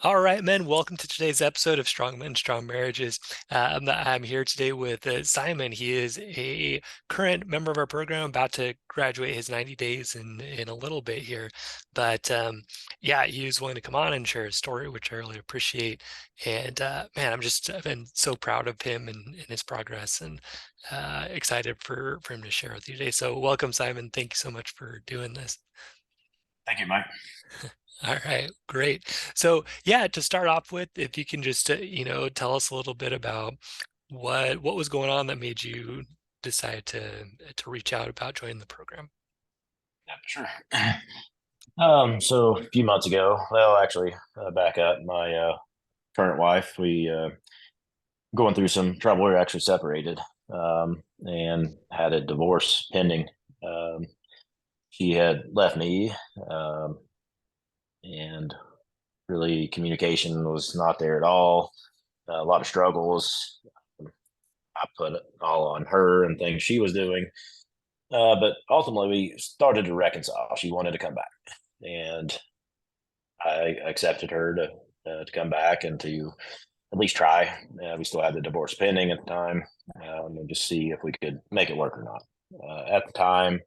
All right, men, welcome to today's episode of Strong Men, Strong Marriages. I'm here today with Simon. He is a current member of our program, about to graduate his 90 days in a little bit here. But yeah, he was willing to come on and share his story, which I really appreciate. And man, I've been so proud of him and his progress and excited for him to share with you today. So welcome, Simon. Thank you so much for doing this. Thank you, Mike. All right, great. So, yeah, to start off with, if you can just, tell us a little bit about what was going on that made you decide to reach out about joining the program. Yeah, sure. So a few months ago, well, actually, back up, my current wife, we going through some trouble. We were actually separated, and had a divorce pending. Um, she had left me, um, and really communication was not there at all. A lot of struggles. I put it all on her and things she was doing. But ultimately, we started to reconcile. She wanted to come back, and I accepted her to come back and to at least try. We still had the divorce pending at the time, and just see if we could make it work or not. At the time,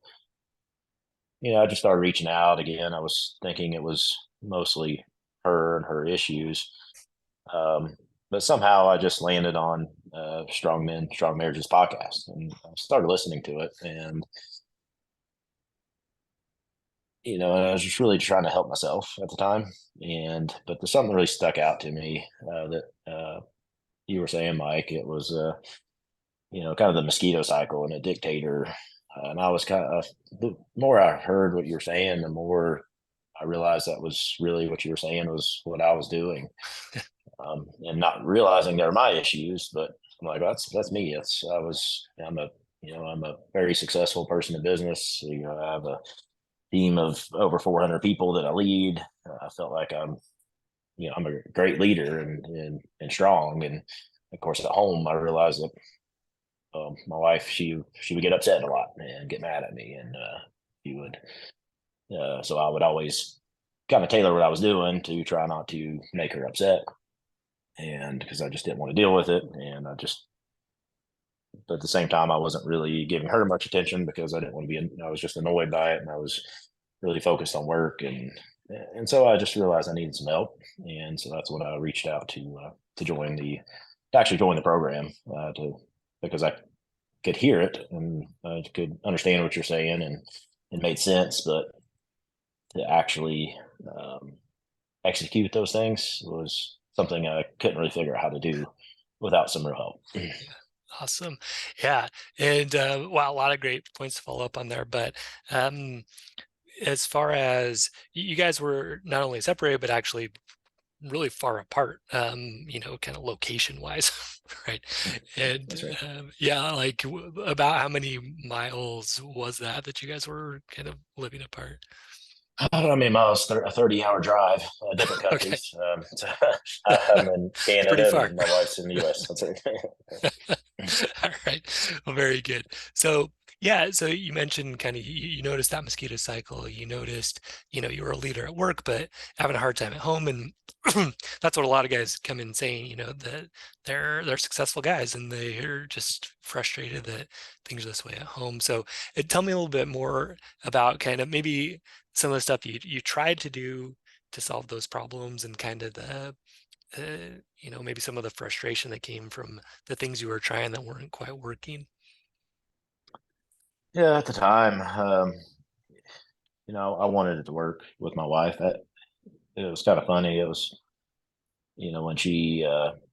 I just started reaching out again. I was thinking it was mostly her and her issues, but somehow I just landed on Strong Men, Strong Marriages podcast, and I started listening to it, and and I was just really trying to help myself at the time. But there's something really stuck out to me that you were saying, Mike. It was, kind of the mosquito cycle and a dictator. And I was the more I heard what you were saying, the more I realized that was really what you were saying was what I was doing. And not realizing they were my issues, but I'm like, that's me. I'm a very successful person in business. I have a team of over 400 people that I lead. I felt like I'm a great leader and strong. And of course, at home, I realized that my wife, she would get upset a lot and get mad at me, and she would. So I would always kind of tailor what I was doing to try not to make her upset, and because I just didn't want to deal with it, and but at the same time, I wasn't really giving her much attention because I didn't want to be. I was just annoyed by it, and I was really focused on work, and so I just realized I needed some help, and so that's when I reached out to to actually join the program, to because I could hear it and I could understand what you're saying, and it made sense, but to actually execute those things was something I couldn't really figure out how to do without some real help. Yeah, awesome. Yeah, and wow, a lot of great points to follow up on there. But as far as you guys were not only separated, but actually really far apart, kind of location wise, right? And That's right. yeah, like about how many miles was that you guys were kind of living apart? I mean, miles, a 30-hour drive, different Okay, countries. I'm in it's pretty Canada far. and my wife's in the US. That's it. All right. Well, very good. So, yeah, so you mentioned kind of you noticed that mosquito cycle. You noticed, you were a leader at work, but having a hard time at home. And that's what a lot of guys come in saying, that they're successful guys and they're just frustrated that things are this way at home. So tell me a little bit more about kind of maybe some of the stuff you tried to do to solve those problems and kind of maybe some of the frustration that came from the things you were trying that weren't quite working. Yeah, at the time, I wanted it to work with my wife. It was kind of funny. It was, when she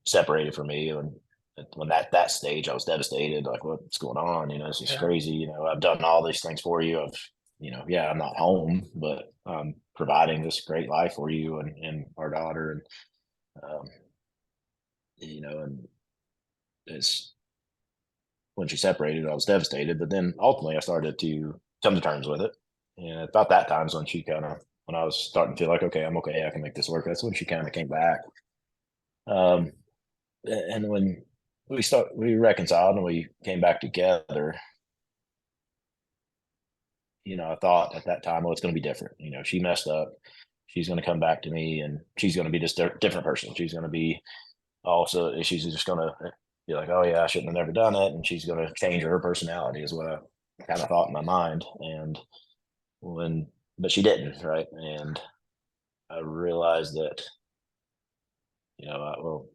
separated from me, when that stage, I was devastated. Like, what's going on? This is Yeah. crazy. I've done all these things for you. Yeah, I'm not home, but I'm providing this great life for you and our daughter. Um, and it's when she separated, I was devastated. But then ultimately, I started to come to terms with it. And about that time is when when I was starting to feel like, okay, I'm okay. I can make this work. That's when she kind of came back. Um, and when we reconciled and we came back together, I thought at that time, oh, it's going to be different. She messed up. she's going to come back to me and she's going to be just a different person. She's going to be also, she's just going to be like, oh yeah, I shouldn't have never done it. And she's going to change her personality is what I kind of thought in my mind. And when, but she didn't. Right. And I realized that, well,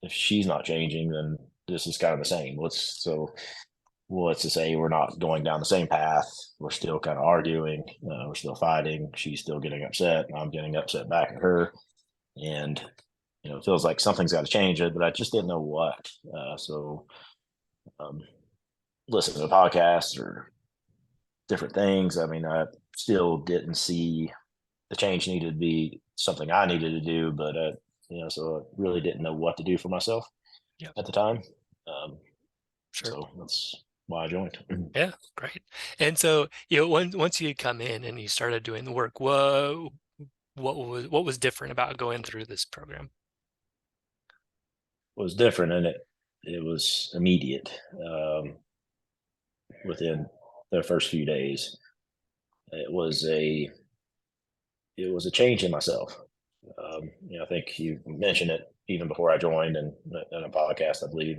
if she's not changing, then this is kind of the same. What's to say we're not going down the same path? We're still kind of arguing. We're still fighting. She's still getting upset. I'm getting upset back at her. And, it feels like something's got to change it, but I just didn't know what. So listen to podcasts or different things. I mean, I still didn't see the change needed to be something I needed to do, but, so I really didn't know what to do for myself Yeah, at the time. Um, sure. so that's why I joined. Yeah, great. And so, once you come in and you started doing the work, what was different about going through this program? Was different and it was immediate. Within the first few days, it was a change in myself. I think you mentioned it even before I joined in a podcast, I believe,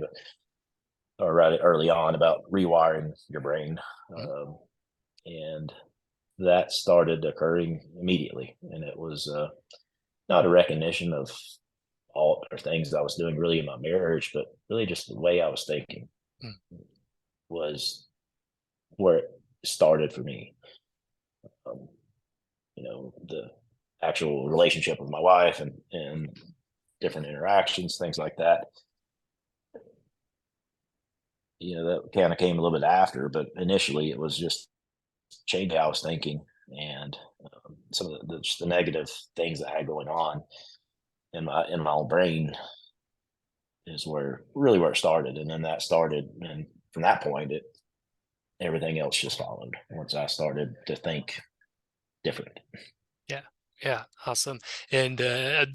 or right early on, about rewiring your brain. Mhm. And that started occurring immediately. And it was not a recognition of all or things I was doing really in my marriage, but really just the way I was thinking Mm. was where it started for me. Um, the actual relationship with my wife and different interactions, things like that. That kind of came a little bit after, but initially it was just changing how I was thinking and some of just the negative things that I had going on in my own brain is where it started. And then that started, and from that point, everything else just followed once I started to think different. Yeah. Yeah. Awesome. And I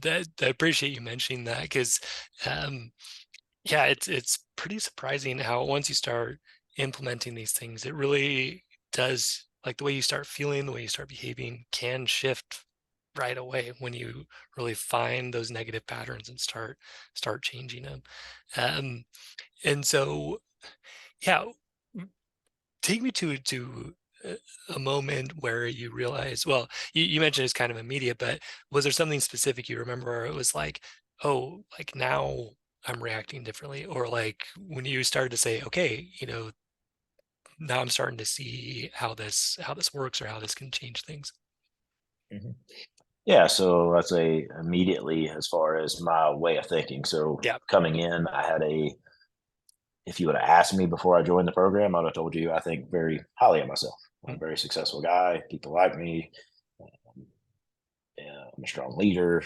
appreciate you mentioning that because, um, yeah, it's pretty surprising how once you start implementing these things, it really does, like the way you start feeling, the way you start behaving can shift right away when you really find those negative patterns and start changing them. Um, and so, yeah, take me to a moment where you realize, well, you mentioned it's kind of immediate, but was there something specific you remember where it was like, oh, like now I'm reacting differently, or like when you started to say, okay, now I'm starting to see how this works or how this can change things. Mhm. Yeah, so I'd say immediately as far as my way of thinking. So Yeah. coming in, I had if you would have asked me before I joined the program, I would have told you I think very highly of myself. I'm Mm. a very successful guy. People like me. Um, I'm a strong leader.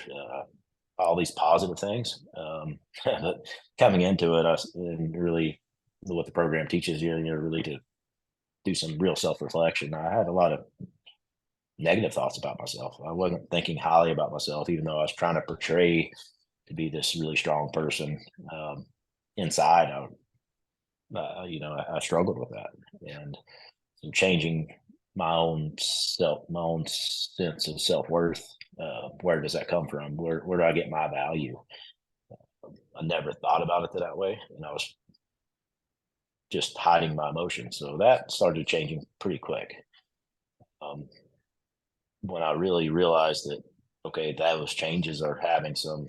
All these positive things. But coming into it, and really what the program teaches you, really to do some real self reflection. I had a lot of negative thoughts about myself. I wasn't thinking highly about myself, even though I was trying to portray to be this really strong person. Um, Inside, I struggled with that, and so changing my own sense of self worth. Where does that come from? Where do I get my value? I never thought about it that way, and I was just hiding my emotions. So that started changing pretty quick. Um, when I really realized that, okay, those changes are having some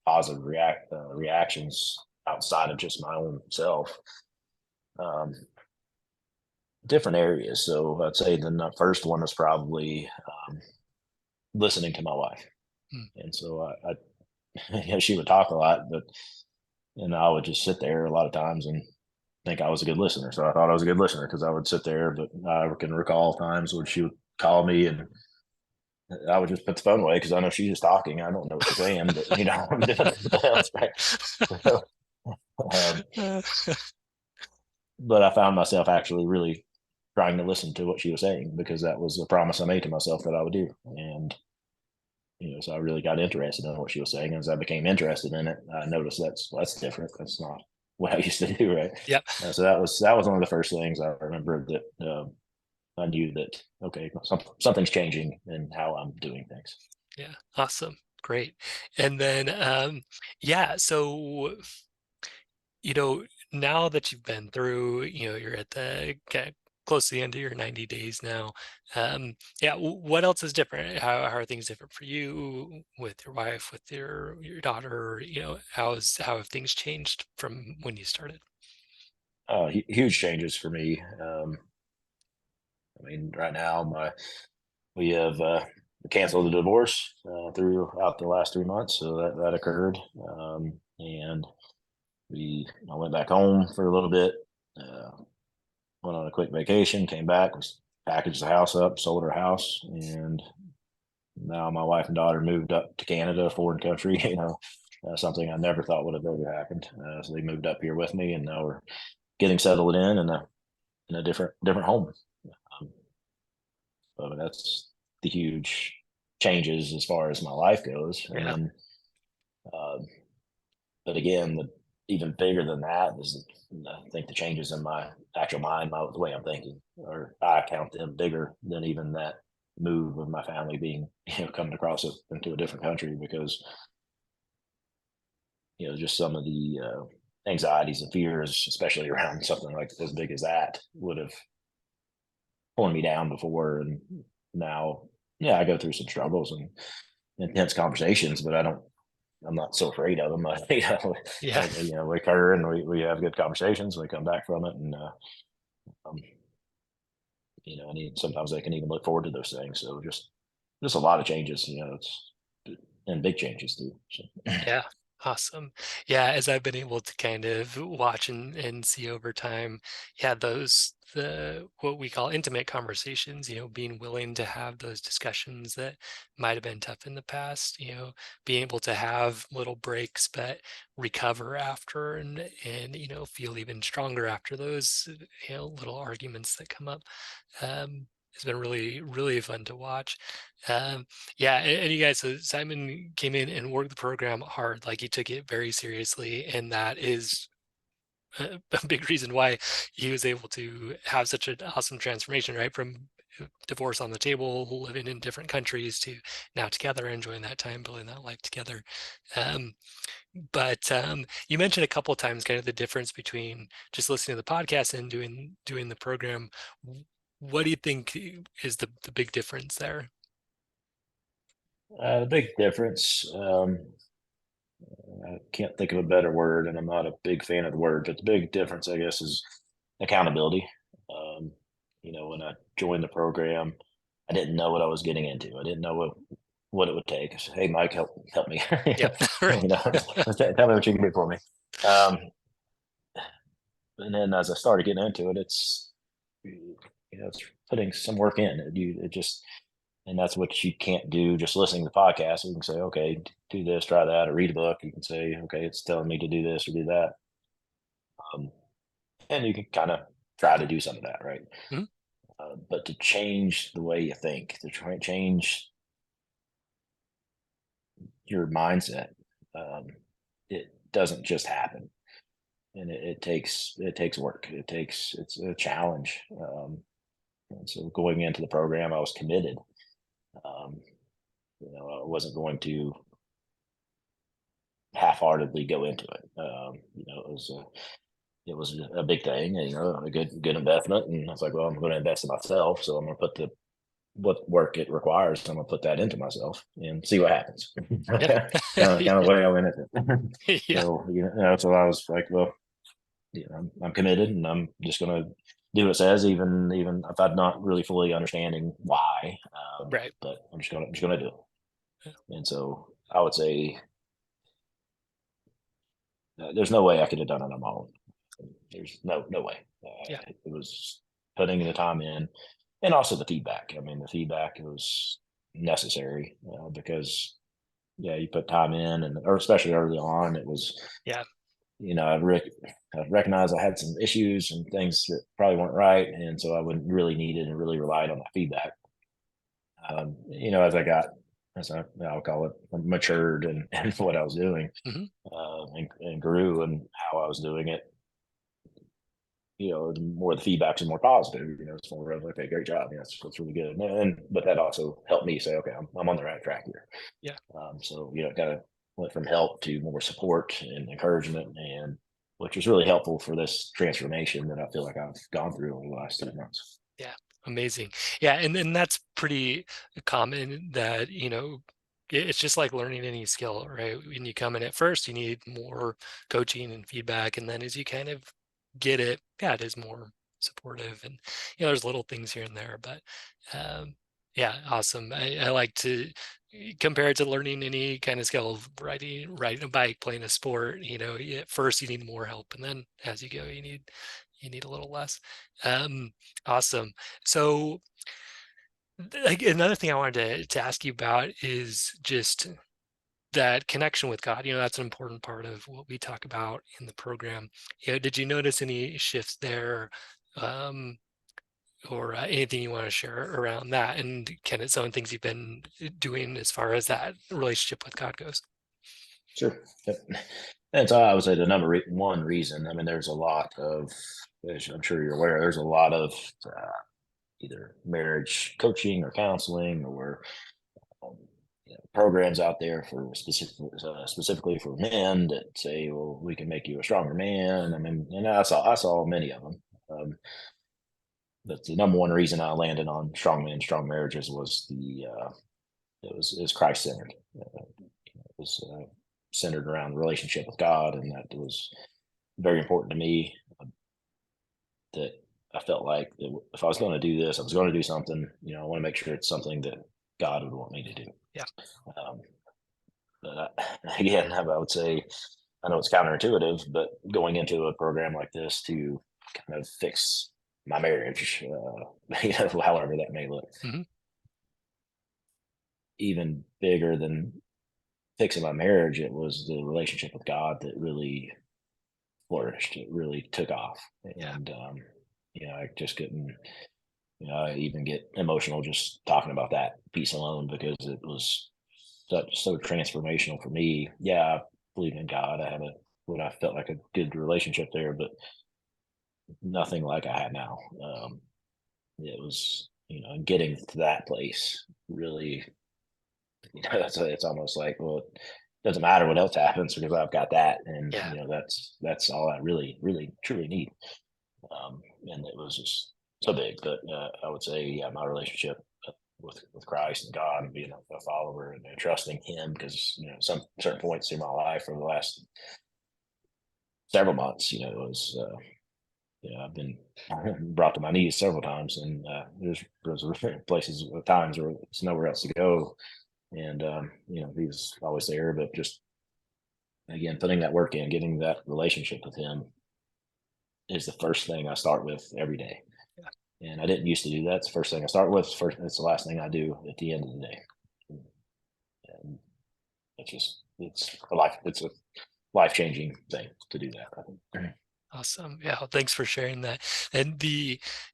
positive reactions outside of just my own self. Um, Different areas. So I'd say the first one was probably listening to my wife, Mm. and so she would talk a lot, but and I would just sit there a lot of times and think I was a good listener. So I thought I was a good listener because I would sit there, but I can recall times when she would call me and I would just put the phone away because I know she's just talking. I don't know what she's saying, but I'm doing something else, right? So, um, but I found myself actually really trying to listen to what she was saying because that was a promise I made to myself that I would do. And so I really got interested in what she was saying. As I became interested in it, I noticed that's different. That's not what I used to do, right? Yep. So that was one of the first things I remember that I knew that okay, something's changing in how I'm doing things. Yeah. Awesome. Great. And then, yeah, so, now that you've been through, you're at the close to the end of your 90 days now. Yeah, what else is different? How are things different for you with your wife, with your daughter? How have things changed from when you started? Huge changes for me. I mean, right now, we have canceled the divorce throughout the last 3 months, so that occurred, and I went back home for a little bit, uh, went on a quick vacation, came back, packaged the house up, sold our house, and now my wife and daughter moved up to Canada, a foreign country. Something I never thought would have ever happened. So they moved up here with me, and now we're getting settled in a different home. Um, so that's the huge changes as far as my life goes. And Yeah. then, uh, but again, even bigger than that is, I think, the changes in my actual mind, the way I'm thinking, or I count them bigger than even that move of my family being, coming across into a different country, because just some of the anxieties and fears, especially around something like as big as that, would have torn me down before. And now, yeah, I go through some struggles and intense conversations, but I'm not so afraid of them. Yeah. We occur and we have good conversations. We come back from it, and um, sometimes I can even look forward to those things. So just a lot of changes. It's and big changes too. So. Yeah, awesome. Yeah, as I've been able to kind of watch and see over time, yeah, the what we call intimate conversations, being willing to have those discussions that might have been tough in the past, being able to have little breaks but recover after and feel even stronger after those, little arguments that come up. It's been really, really fun to watch. Yeah, and you guys, so Simon came in and worked the program hard, like he took it very seriously, and that is a big reason why he was able to have such an awesome transformation, right? From divorce on the table, living in different countries, to now together, enjoying that time, building that life together. Um, but you mentioned a couple of times kind of the difference between just listening to the podcast and doing the program. What do you think is the big difference there? The big difference, I can't think of a better word, and I'm not a big fan of the word, but the big difference, I guess, is accountability. Um, when I joined the program, I didn't know what I was getting into. I didn't know what it would take. I said, "Hey, Mike, help me. Yep. Right. Tell me what you can do for me." Um, and then as I started getting into it, it's putting some work in. It just and that's what you can't do just listening to podcasts. You can say, okay, do this, try that, or read a book. You can say, okay, it's telling me to do this or do that. Um, and you can kind of try to do some of that, right? Mhm. But to change the way you think, to try and change your mindset, um, it doesn't just happen, and it takes work. It's a challenge. And so going into the program, I was committed. Um, I wasn't going to half-heartedly go into it. It was a big thing, and, a good investment. And I was like, well, I'm going to invest in myself, so I'm going to put the what work it requires. I'm going to put that into myself and see what happens. Yeah. Kind of way I went at it. Yeah. So so I was like, well, I'm committed, and I'm just going to do what it says, even if I'm not really fully understanding why. Right. But I'm just gonna do it. And so I would say there's no way I could have done it on my own. There's no way. Yeah. It was putting the time in, and also the feedback. I mean, the feedback was necessary, because yeah, you put time in, or especially early on, it was, Yeah. I recognized I had some issues and things that probably weren't right, and so I would really needed and really relied on that feedback. As I'll call it, matured and what I was doing, Hmm. and grew and how I was doing it. the more the feedbacks are more positive. It's more of, okay, great job. That's really good. But that also helped me say, okay, I'm on the right track here. Yeah. So it kind of went from help to more support and encouragement, and which was really helpful for this transformation that I feel like I've gone through over the last 3 months. Yeah, amazing. Yeah, and then that's pretty common that, it's just like learning any skill, right? When you come in at first, you need more coaching and feedback, and then as you kind of get it, yeah, it is more supportive, and there's little things here and there, but yeah, awesome. I like to compare it to learning any kind of skill, riding a bike, playing a sport. At first you need more help, and then as you go, you need a little less. Um, Awesome. So, like, another thing I wanted to ask you about is just that connection with God. That's an important part of what we talk about in the program. Did you notice any shifts there, um, or anything you want to share around that? And kind of some of the things you've been doing as far as that relationship with God goes? Sure. Yep. That's I would say the one reason. I mean, there's a lot of, as I'm sure you're aware, there's a lot of either marriage coaching or counseling or um, programs out there for specifically for men that say, well, we can make you a stronger man. I mean, and I saw many of them. But the number one reason I landed on strong men, strong marriages was it was Christ centered. It was centered around the relationship with God, and that was very important to me. That I felt like that if I was going to do this, I was going to do something. I want to make sure it's something that God would want me to do. Yeah. Um, but again, I would say I know it's counterintuitive, but going into a program like this to kind of fix my marriage, however that may look, Hmm. even bigger than fixing my marriage, it was the relationship with God that really flourished. It really took off, Yeah. and I just couldn't. I even get emotional just talking about that piece alone because it was so transformational for me. Yeah, I believe in God. I had what I felt like a good relationship there, but nothing like I had now. It was, and getting to that place really, it's almost like, well, it doesn't matter what else happens because I've got that, and Yeah. that's all I really, really, truly need. And it was just so big. But I would say, yeah, my relationship with Christ and God and being a follower and trusting Him, because some certain points in my life for the last several months, it was. I've been brought to my knees several times, and there's places, times where there's nowhere else to go, and he was always there. But just again, putting that work in, getting that relationship with Him is the first thing I start with every day. Yeah. And I didn't used to do that. It's the first thing I start with. First, it's the last thing I do at the end of the day. And it's a life changing thing to do that, I think. Awesome. Yeah. Well, thanks for sharing that. And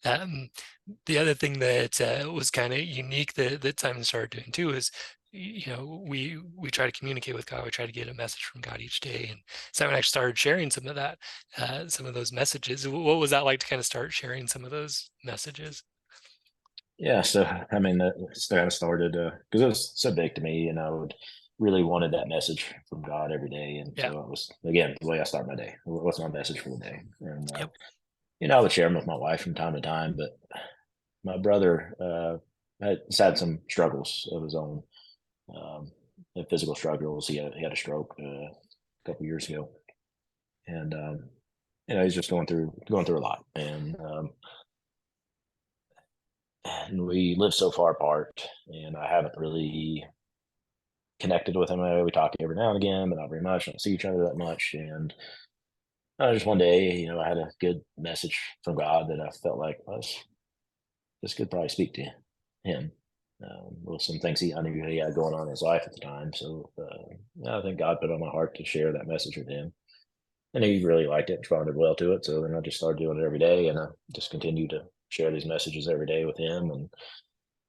um, the other thing that was kind of unique that Simon started doing too is, we try to communicate with God. We try to get a message from God each day. And Simon actually started sharing some of that, some of those messages. What was that like to kind of start sharing some of those messages? Yeah, so I mean, that kind of started because it was so big to me, and I would really wanted that message from God every day, and Yeah. so it was again the way I start my day. What's my message for the day? And Yep. I would share them with my wife from time to time, but my brother has had some struggles of his own, um, physical struggles. He had a stroke a couple years ago, and he's just going through a lot, and we live so far apart, and I haven't really connected with him. We talk every now and again, but not very much. Don't see each other that much. And just one day, I had a good message from God that I felt like this could probably speak to him. With some things I knew he had going on in his life at the time. So I think God put on my heart to share that message with him. And he really liked it, responded well to it. So then I just started doing it every day, and I just continued to share these messages every day with him. And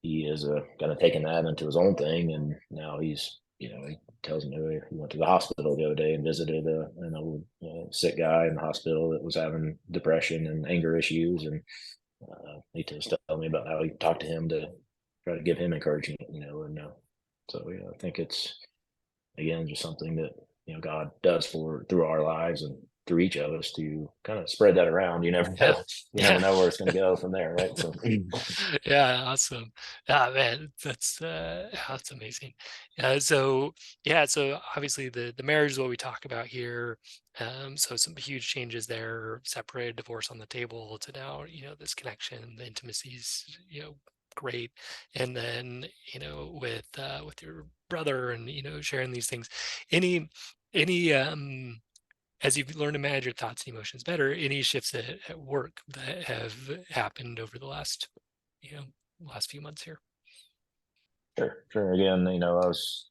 he has kind of taken that into his own thing, and now he's he tells me he went to the hospital the other day and visited an old sick guy in the hospital that was having depression and anger issues, and he just told me about how he talked to him to try to give him encouragement, and so I think it's again just something that God does for through our lives and through each of us to kind of spread that around. You never Yeah. know, you never Yeah. know where it's going to go from there, right? So Yeah, awesome. Yeah, man, that's amazing. So yeah, so obviously the marriage is what we talk about here. So some huge changes there, separated, divorce on the table to now, this connection, the intimacies, great. And then, with your brother and, sharing these things. Any as you've learned to manage your thoughts and emotions better, any shifts at work that have happened over the you know, last few months here? sure. Again, I was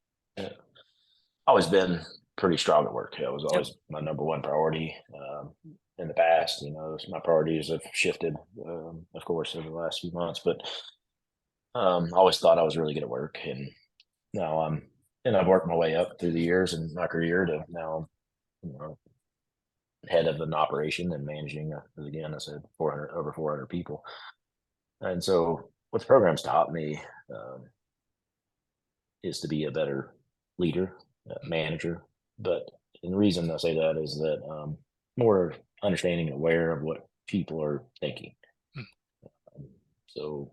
always been pretty strong at work. It was Yep. always my number one priority. In the past, my priorities have shifted, of course, over the last few months. But I always thought I was really good at work, and now I've worked my way up through the years in my career to now I'm head of an operation and managing, again, I said 400 over 400 people. And so, what the program's taught me um, is to be a better leader, manager. But and the reason I say that is that more understanding and aware of what people are thinking. Mm, Um, So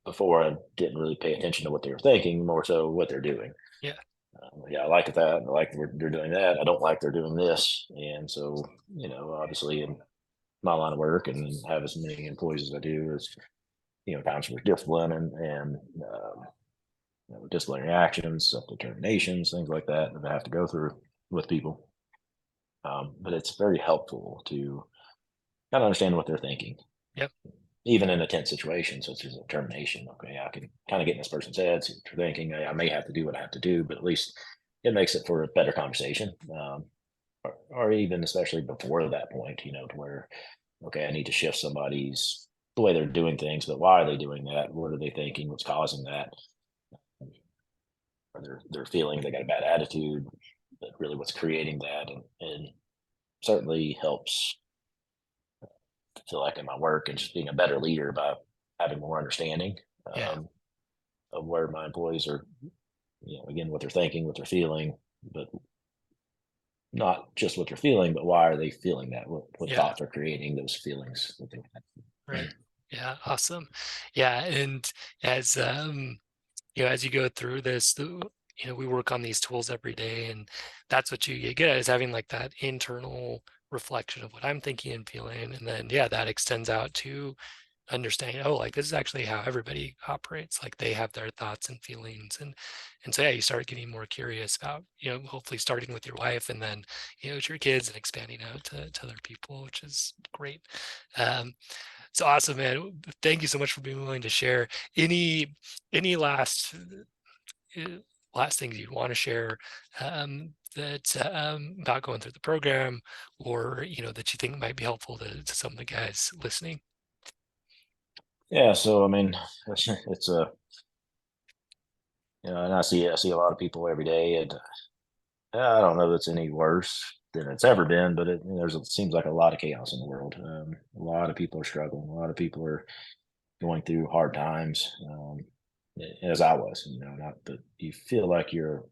before I didn't really pay attention to what they were thinking, more so what they're doing. yeah, Yeah, I like that. I like they're doing that. I don't like they're doing this. And so, obviously in my line of work and have as many employees as I do is, times for discipline and disciplinary actions, self determinations, things like that that I have to go through with people. But it's very helpful to kind of understand what they're thinking, yep, even in a tense situation such as a termination. Okay, I can kind of get in this person's head, see what they're thinking. I may have to do what I have to do, but at least it makes it for a better conversation. Or even especially before that point, to where, okay, I need to shift somebody's the way they're doing things, but why are they doing that? What are they thinking? What's causing that? Or they're feeling they got a bad attitude, but really what's creating that, and certainly helps feel like in my work and just being a better leader by having more understanding yeah, of where my employees are, again, what they're thinking, what they're feeling, but not just what they're feeling, but why are they feeling that? What yeah, thoughts are creating those feelings that they have? right. Yeah, awesome. Yeah, and as as you go through this, we work on these tools every day, and that's what you get at is having like that internal reflection of what I'm thinking and feeling, and then yeah, that extends out to understanding, oh, like this is actually how everybody operates, like they have their thoughts and feelings, and so yeah, you start getting more curious about, hopefully starting with your wife and then, to your kids and expanding out to other people, which is great. um so awesome, man. Thank you so much for being willing to share. Any uh, last things you'd want to share, that about going through the program, or that you think might be helpful to some of the guys listening? Yeah, so I mean, it's a and I see a lot of people every day, and I don't know that's any worse than it's ever been, but it seems like a lot of chaos in the world. A lot of people are struggling. A lot of people are going through hard times, as I was. Not that you feel like you're.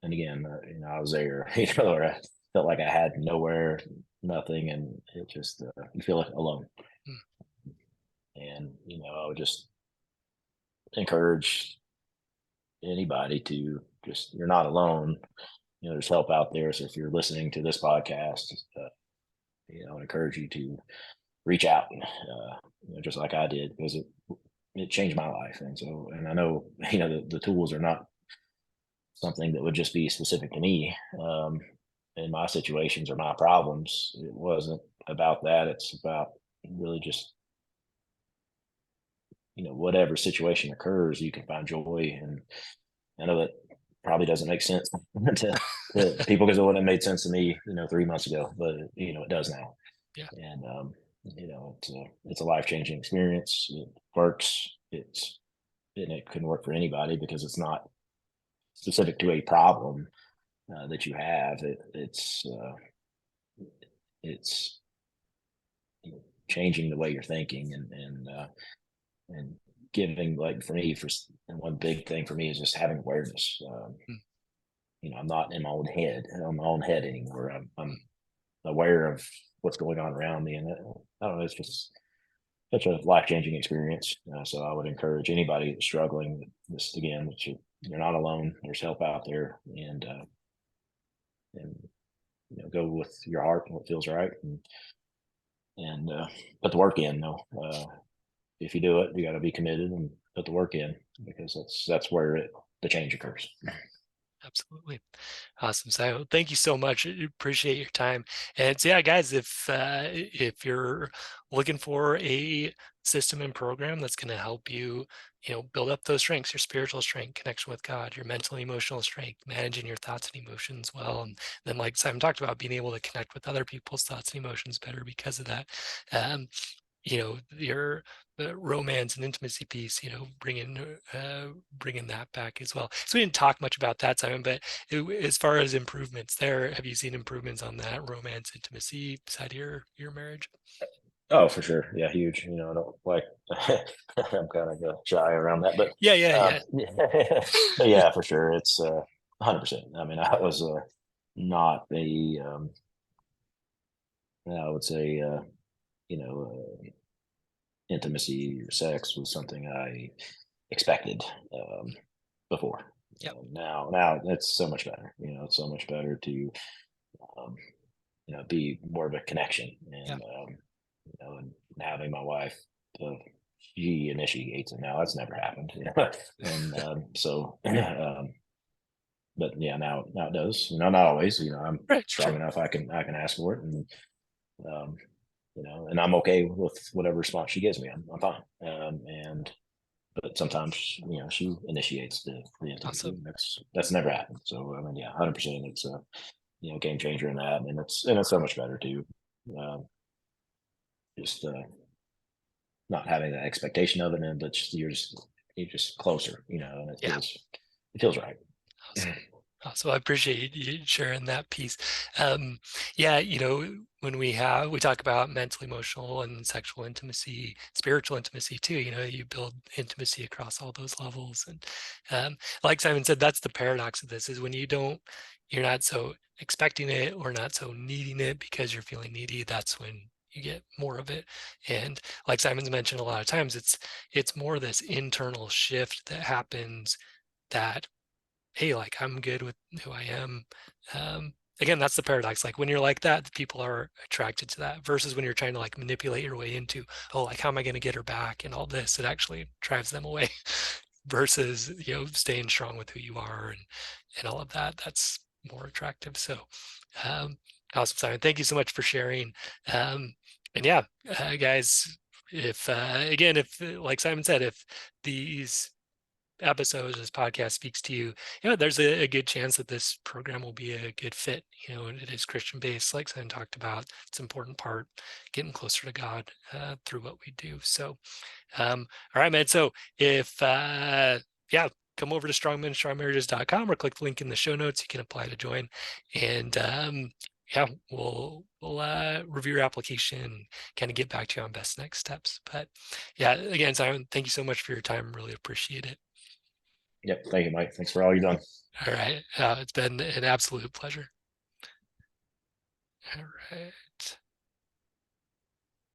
And again, I was there. Where I felt like I had nowhere, nothing, and it just you feel like alone. Mm, And I would just encourage anybody to just you're not alone. There's help out there. So if you're listening to this podcast, I encourage you to reach out, just like I did, because it changed my life. And I know, the tools are not something that would just be specific to me. In my situations or my problems, it wasn't about that. It's about really just, whatever situation occurs, you can find joy. And I know that probably doesn't make sense to people because it wouldn't have made sense to me, 3 months ago, but it does now. yeah, And it's a life changing experience. It works. And it can work for anybody because it's not specific to a problem that you have. It's changing the way you're thinking and giving, like for me, and one big thing for me is just having awareness. Mm. I'm not in my own head, anymore. I'm aware of what's going on around me, and I don't know, it's just such a life changing experience. So I would encourage anybody that's struggling. This again, that you're not alone. There's help out there, and go with your heart and what feels right, and put the work in. No, if you do it, you got to be committed and put the work in, because that's where the change occurs. Absolutely. Awesome. So thank you so much. I appreciate your time. And so, yeah, guys, if you're looking for a system and program that's going to help you, build up those strengths, your spiritual strength, connection with God, your mental, emotional strength, managing your thoughts and emotions well. And then, like Simon talked about, being able to connect with other people's thoughts and emotions better because of that. Um, your the romance and intimacy piece, bringing that back as well. So we didn't talk much about that, Simon, but as far as improvements there, have you seen improvements on that romance intimacy side of your marriage? Oh, for sure. Yeah, huge. I don't like, I'm kind of shy around that, but Yeah, yeah, yeah. but yeah, for sure. It's 100%. I mean, I was not I would say, you know, intimacy or sex was something I expected before. Yep. Now it's so much better. It's so much better to, um, be more of a connection, Yeah. and having my wife, she initiates it. Now that's never happened, and so, but yeah, now it does. Not always. I'm Right. strong Sure. enough. I can ask for it, and um, and I'm okay with whatever response she gives me. I'm fine. And but sometimes she initiates the intimacy. Awesome. That's never happened. So I mean, yeah, 100%. It's a game changer in that, and it's so much better too. Um, just not having that expectation of it, and but you're just closer, and it Yeah. feels right. Awesome. So I appreciate you sharing that piece. Yeah, when we talk about mental, emotional, and sexual intimacy, spiritual intimacy too. You build intimacy across all those levels, and like Simon said, that's the paradox of this: is when you're not so expecting it or not so needing it because you're feeling needy. That's when you get more of it. And like Simon's mentioned a lot of times, it's more this internal shift that happens that, hey, like I'm good with who I am. Again, that's the paradox. Like when you're like that, the people are attracted to that versus when you're trying to like manipulate your way into, oh, like how am I going to get her back and all this, it actually drives them away versus, staying strong with who you are and all of that. That's more attractive. So, um, awesome, Simon. Thank you so much for sharing. And yeah, guys, if, again, if like Simon said, if these episodes, this podcast speaks to you, there's a good chance that this program will be a good fit. And it is Christian based, like Simon talked about. It's an important part, getting closer to God through what we do. So, all right, man. So if, yeah, come over to strongmarriages.com or click the link in the show notes. You can apply to join. And yeah, we'll review your application and kind of get back to you on best next steps. But yeah, again, Simon, thank you so much for your time. Really appreciate it. Yep. Thank you, Mike. Thanks for all you've done. All right. It's been an absolute pleasure. All right.